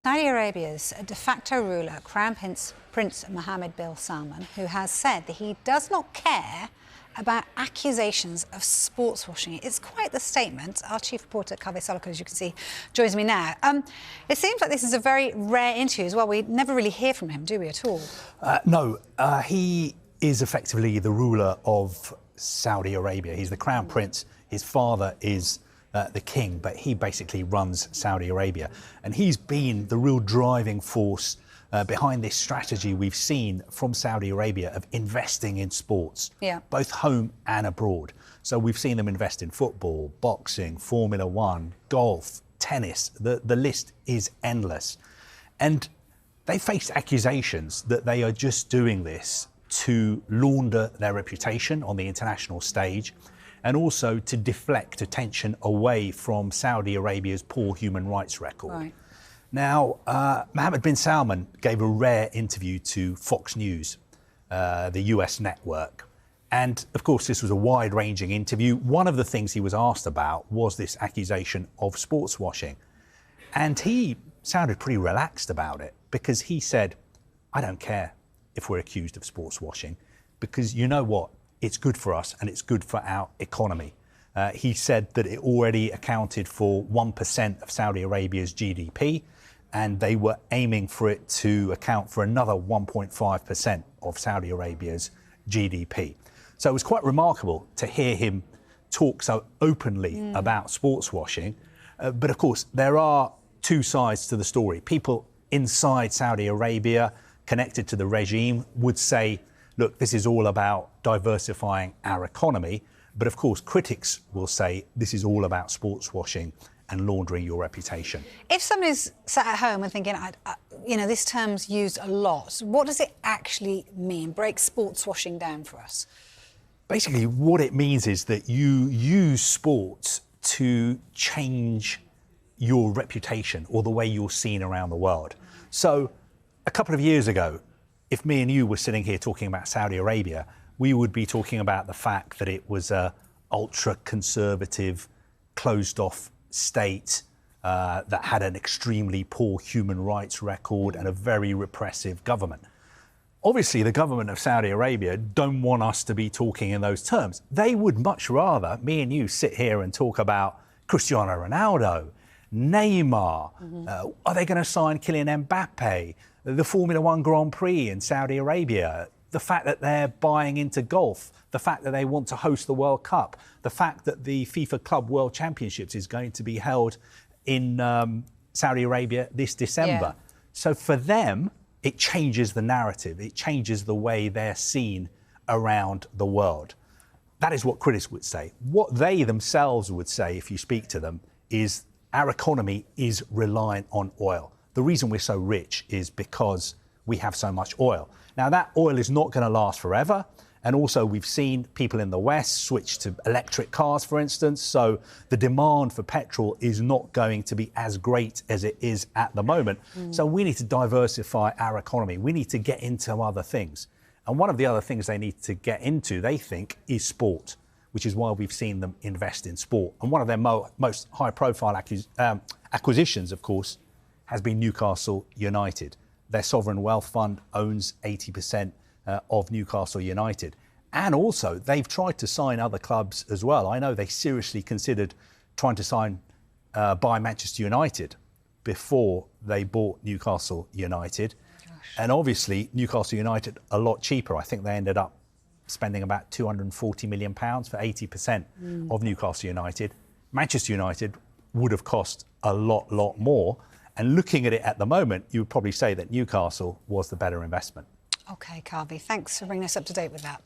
Saudi Arabia's de facto ruler, Crown Prince Mohammed bin Salman, who has said that he does not care about accusations of sports washing. It's quite the statement. Our chief reporter, Kaveh Salako, as you can see, joins me now. It seems like this is a very rare interview as well. We never really hear from him, do we, at all? No, he is effectively the ruler of Saudi Arabia. He's the Crown Prince. His father is the king, but he basically runs Saudi Arabia. And he's been the real driving force behind this strategy we've seen from Saudi Arabia of investing in sports, both home and abroad. So we've seen them invest in football, boxing, Formula One, golf, tennis. The list is endless. And they face accusations that they are just doing this to launder their reputation on the international stage and also to deflect attention away from Saudi Arabia's poor human rights record. Right. Now, Mohammed bin Salman gave a rare interview to Fox News, the US network. And of course, this was a wide-ranging interview. One of the things he was asked about was this accusation of sports washing. And he sounded pretty relaxed about it because he said, I don't care if we're accused of sports washing, because you know what? It's good for us and it's good for our economy. He said that it already accounted for 1% of Saudi Arabia's GDP, and they were aiming for it to account for another 1.5% of Saudi Arabia's GDP. So it was quite remarkable to hear him talk so openly about sports washing. But of course, there are two sides to the story. People inside Saudi Arabia connected to the regime would say, look, this is all about diversifying our economy. But of course, critics will say this is all about sports washing and laundering your reputation. If somebody's sat at home and thinking, this term's used a lot, what does it actually mean? Break sports washing down for us. Basically, what it means is that you use sports to change your reputation or the way you're seen around the world. So a couple of years ago, if me and you were sitting here talking about Saudi Arabia, we would be talking about the fact that it was a ultra-conservative, closed-off state that had an extremely poor human rights record and a very repressive government. Obviously, the government of Saudi Arabia don't want us to be talking in those terms. They would much rather me and you sit here and talk about Cristiano Ronaldo, Neymar, are they going to sign Kylian Mbappe, the Formula One Grand Prix in Saudi Arabia, the fact that they're buying into golf, the fact that they want to host the World Cup, the fact that the FIFA Club World Championships is going to be held in Saudi Arabia this December. So for them, it changes the narrative. It changes the way they're seen around the world. That is what critics would say. What they themselves would say, if you speak to them, is our economy is reliant on oil. The reason we're so rich is because we have so much oil. Now, that oil is not going to last forever. And also, we've seen people in the West switch to electric cars, for instance. So the demand for petrol is not going to be as great as it is at the moment. So we need to diversify our economy. We need to get into other things. And one of the other things they need to get into, they think, is sport, which is why we've seen them invest in sport. And one of their most high-profile acquisitions, of course, has been Newcastle United. Their sovereign wealth fund owns 80% of Newcastle United. And also, they've tried to sign other clubs as well. I know they seriously considered trying to buy Manchester United before they bought Newcastle United. And obviously, Newcastle United a lot cheaper. I think they ended up spending about £240 million for 80% of Newcastle United. Manchester United would have cost a lot more. And looking at it at the moment, you would probably say that Newcastle was the better investment. OK, Kaveh, thanks for bringing us up to date with that.